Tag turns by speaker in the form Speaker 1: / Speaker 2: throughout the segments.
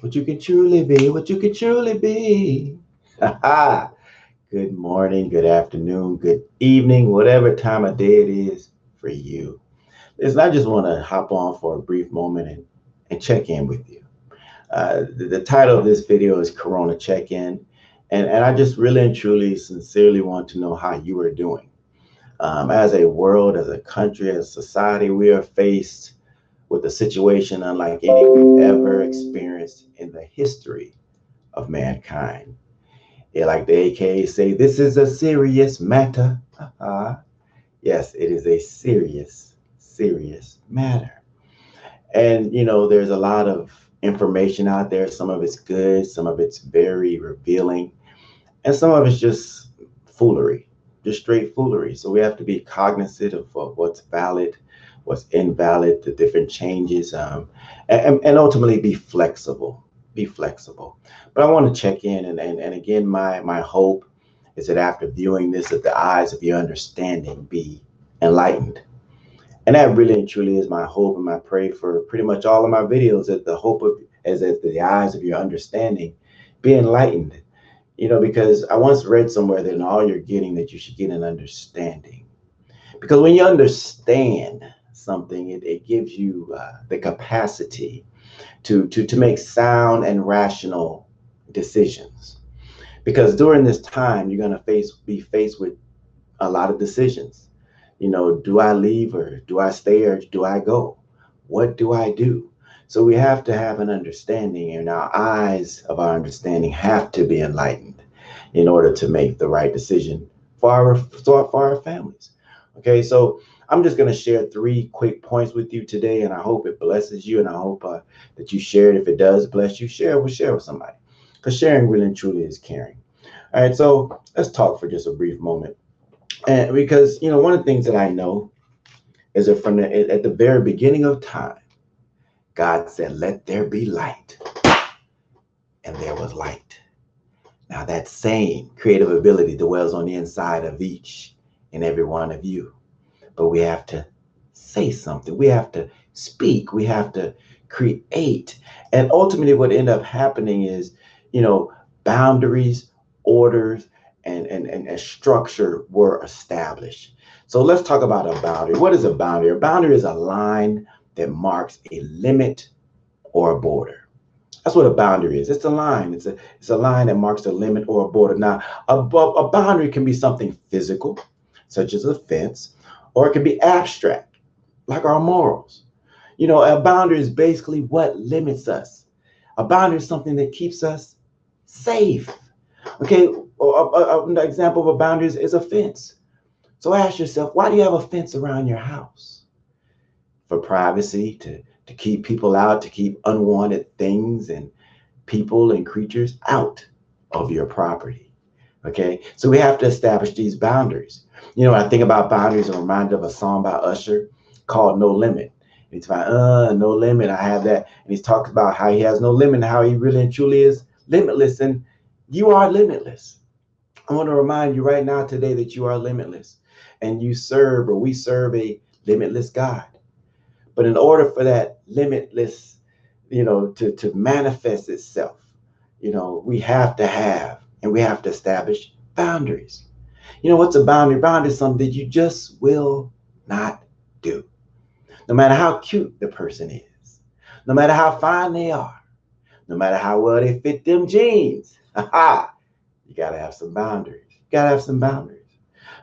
Speaker 1: What you can truly be, what you can truly be. Good morning, good afternoon, good evening, whatever time of day it is for you. Listen, I just want to hop on for a brief moment and check in with you. The title of this video is Corona Check In, and I just really and truly, sincerely want to know how you are doing. As a world, as a country, as a society, we are faced with a situation unlike any we've ever experienced in the history of mankind. Yeah, like the AKA say, this is a serious matter. Yes, it is a serious, serious matter. And, there's a lot of information out there. Some of it's good, some of it's very revealing, and some of it's just foolery, just straight foolery. So we have to be cognizant of what's valid, what's invalid, the different changes, and ultimately be flexible. Be flexible. But I want to check in, and again, my hope is that after viewing this, that the eyes of your understanding be enlightened. And that really and truly is my hope and my prayer for pretty much all of my videos, that the hope of is that the eyes of your understanding be enlightened. Because I once read somewhere that in all you're getting, that you should get an understanding. Because when you understand something, it gives you the capacity to make sound and rational decisions. Because during this time, you're going to be faced with a lot of decisions. Do I leave, or do I stay, or do I go? What do I do? So we have to have an understanding, and our eyes of our understanding have to be enlightened in order to make the right decision for our families. Okay, so I'm just going to share three quick points with you today, and I hope it blesses you, and I hope that you share it. If it does bless you, share with somebody, because sharing really and truly is caring. All right, so let's talk for just a brief moment, and because one of the things that I know is that at the very beginning of time, God said, "Let there be light," and there was light. Now that same creative ability dwells on the inside of each and every one of you. But we have to say something. We have to speak. We have to create. And ultimately, what ended up happening is, boundaries, orders, and structure were established. So let's talk about a boundary. What is a boundary? A boundary is a line that marks a limit or a border. That's what a boundary is. It's a line. It's a line that marks a limit or a border. Now, a boundary can be something physical, such as a fence, or it can be abstract, like our morals. A boundary is basically what limits us. A boundary is something that keeps us safe. Okay, an example of a boundary is a fence. So ask yourself, why do you have a fence around your house? For privacy, to keep people out, to keep unwanted things and people and creatures out of your property. Okay, so we have to establish these boundaries. When I think about boundaries, I'm reminded of a song by Usher called No Limit. And it's like, no limit, I have that. And he's talking about how he has no limit and how he really and truly is limitless. And you are limitless. I want to remind you right now today that you are limitless. And we serve a limitless God. But in order for that limitless, to manifest itself, we have to have and we have to establish boundaries. What's a boundary? Boundary is something that you just will not do. No matter how cute the person is, no matter how fine they are, no matter how well they fit them jeans, you got to have some boundaries. You got to have some boundaries.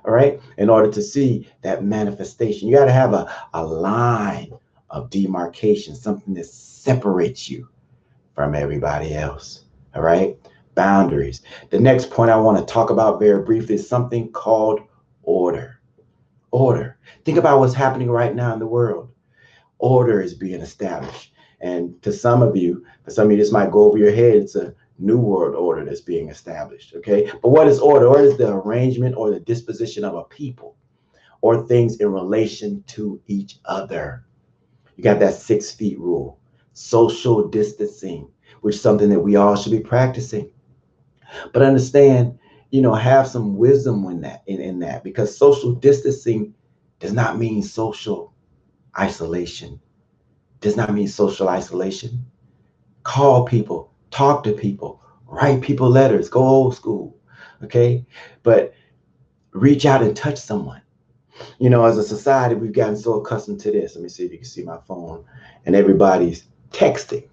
Speaker 1: All right. In order to see that manifestation, you got to have a line of demarcation, something that separates you from everybody else. All right. Boundaries. The next point I want to talk about very briefly is something called order. Order. Think about what's happening right now in the world. Order is being established. And for some of you, this might go over your head. It's a new world order that's being established. Okay. But what is order? Order is the arrangement or the disposition of a people or things in relation to each other. You got that 6 feet rule, social distancing, which is something that we all should be practicing. But understand, have some wisdom in that, because social distancing does not mean social isolation. Does not mean social isolation. call people, talk to people, write people letters, go old school. Okay. But reach out and touch someone. As a society, we've gotten so accustomed to this. Let me see if you can see my phone. And everybody's texting.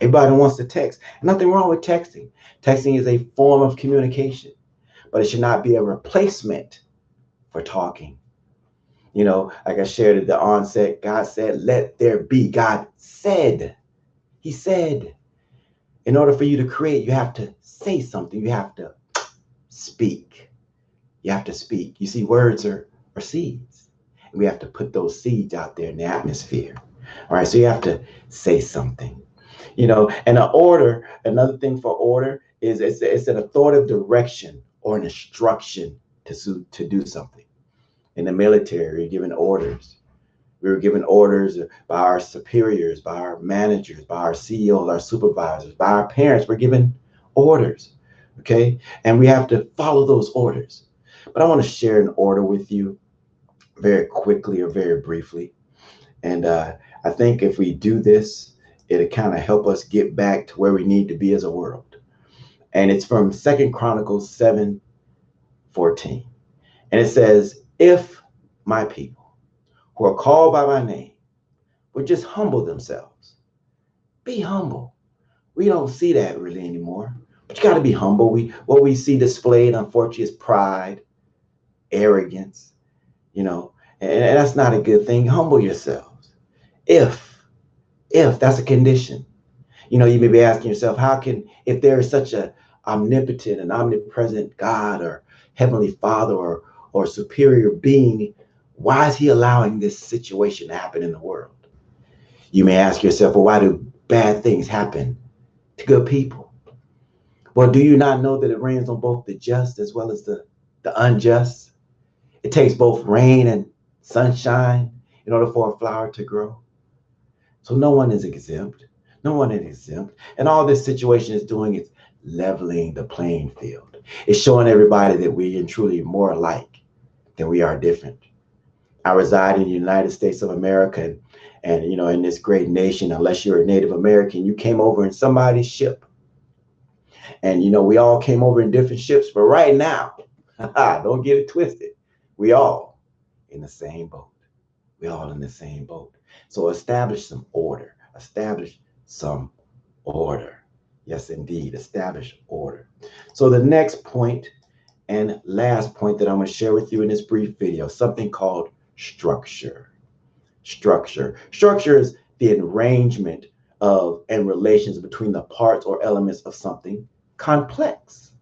Speaker 1: Everybody wants to text. Nothing wrong with texting. Texting is a form of communication, but it should not be a replacement for talking. Like I shared at the onset, God said, let there be. God said, He said, in order for you to create, you have to say something. You have to speak. You have to speak. You see, words are seeds. And we have to put those seeds out there in the atmosphere. All right. So you have to say something. And another thing for order is it's an authoritative direction or an instruction to do something. In the military, you're given orders. We were given orders by our superiors, by our managers, by our CEOs, our supervisors, by our parents. We're given orders, okay? And we have to follow those orders. But I want to share an order with you very quickly or very briefly. And I think if we do this, it'll kind of help us get back to where we need to be as a world. And it's from 2 Chronicles 7:14. And it says, if my people who are called by my name would just humble themselves, be humble. We don't see that really anymore. But you got to be humble. What we see displayed, unfortunately, is pride, arrogance, and that's not a good thing. Humble yourselves. If that's a condition, you may be asking yourself, if there is such a omnipotent and omnipresent God or Heavenly Father or superior being, why is He allowing this situation to happen in the world? You may ask yourself, well, why do bad things happen to good people? Well, do you not know that it rains on both the just as well as the unjust? It takes both rain and sunshine in order for a flower to grow. So no one is exempt. No one is exempt. And all this situation is doing is leveling the playing field. It's showing everybody that we are truly more alike than we are different. I reside in the United States of America, and in this great nation, unless you're a Native American, you came over in somebody's ship. And we all came over in different ships, but right now, don't get it twisted. We all in the same boat. We all in the same boat. So establish some order. Establish some order. Yes, indeed. Establish order. So the next point and last point that I'm going to share with you in this brief video, something called structure. Structure. Structure is the arrangement of and relations between the parts or elements of something complex.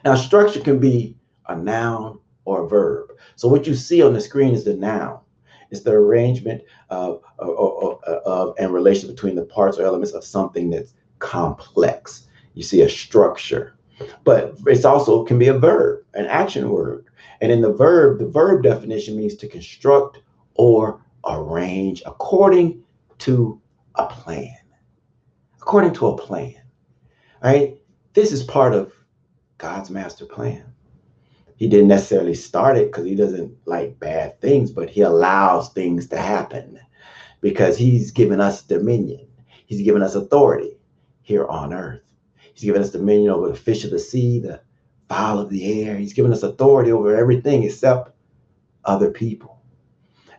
Speaker 1: Now, structure can be a noun or a verb. So what you see on the screen is the noun. It's the arrangement of and relation between the parts or elements of something that's complex. You see a structure. But it's also can be a verb, an action word. And in the verb definition means to construct or arrange according to a plan. According to a plan. All right? This is part of God's master plan. He didn't necessarily start it because He doesn't like bad things, but He allows things to happen because He's given us dominion. He's given us authority here on earth. He's given us dominion over the fish of the sea, the fowl of the air. He's given us authority over everything except other people.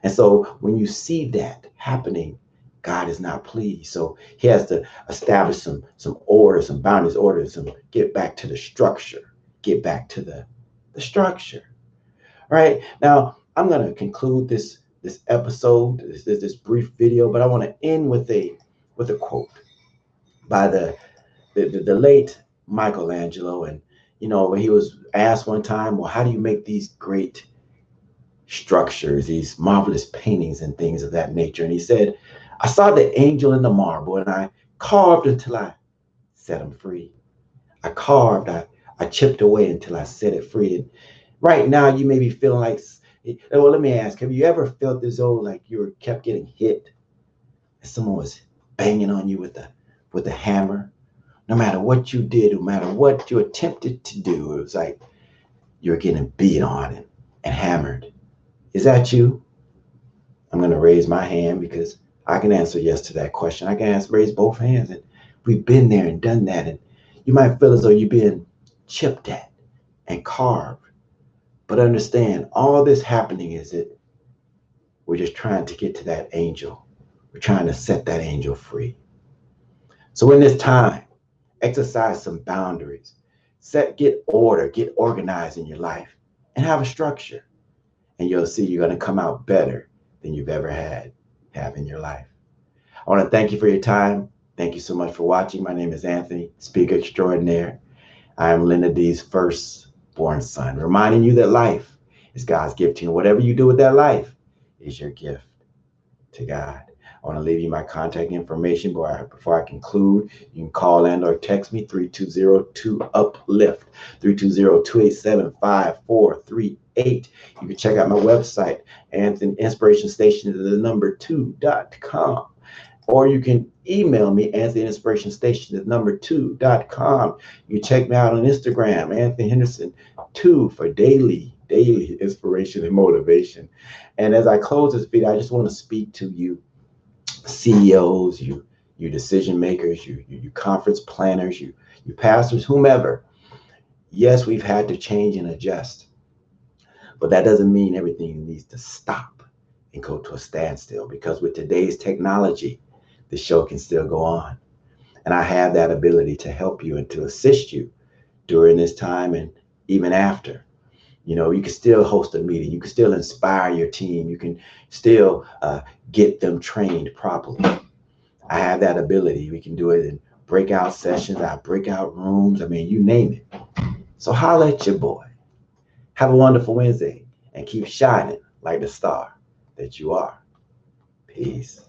Speaker 1: And so when you see that happening, God is not pleased. So He has to establish some order, some boundaries, orders, and get back to the structure, get back to the structure. All right. Now I'm going to conclude this episode, this brief video, but I want to end with a quote by the late Michelangelo. And when he was asked one time, well, how do you make these great structures, these marvelous paintings and things of that nature? And he said, I saw the angel in the marble and I carved until I set him free. I carved, I chipped away until I set it free. And right now you may be feeling like, well, let me ask, have you ever felt as though like you were kept getting hit and someone was banging on you with a hammer? No matter what you did, no matter what you attempted to do, it was like you're getting beat on and hammered. Is that you? I'm going to raise my hand because I can answer yes to that question. I can raise both hands. And We've been there and done that. And you might feel as though you're being chipped at and carved. But understand, all this happening is that we're just trying to get to that angel. We're trying to set that angel free. So in this time, exercise some boundaries. Get order, get organized in your life, and have a structure. And you'll see you're going to come out better than you've ever have in your life. I want to thank you for your time. Thank you so much for watching. My name is Anthony, speaker extraordinaire. I am Linda D's firstborn son, reminding you that life is God's gift to you. Whatever you do with that life is your gift to God. I want to leave you my contact information before I conclude. You can call and or text me 320-2UPLIFT, 320-287-5438. You can check out my website, Anthony Inspiration Station, the number 2.com. Or you can email me, Anthony Inspiration Station, the number 2.com. You can check me out on Instagram, Anthony Henderson 2, for daily inspiration and motivation. And as I close this video, I just want to speak to you CEOs, you decision makers, you conference planners, you pastors, whomever. Yes, we've had to change and adjust, but that doesn't mean everything needs to stop and go to a standstill, because with today's technology, the show can still go on. And I have that ability to help you and to assist you during this time and even after. You know, you can still host a meeting. You can still inspire your team. You can still get them trained properly. I have that ability. We can do it in breakout sessions, our breakout rooms. I mean, you name it. So holla at your boy. Have a wonderful Wednesday and keep shining like the star that you are. Peace.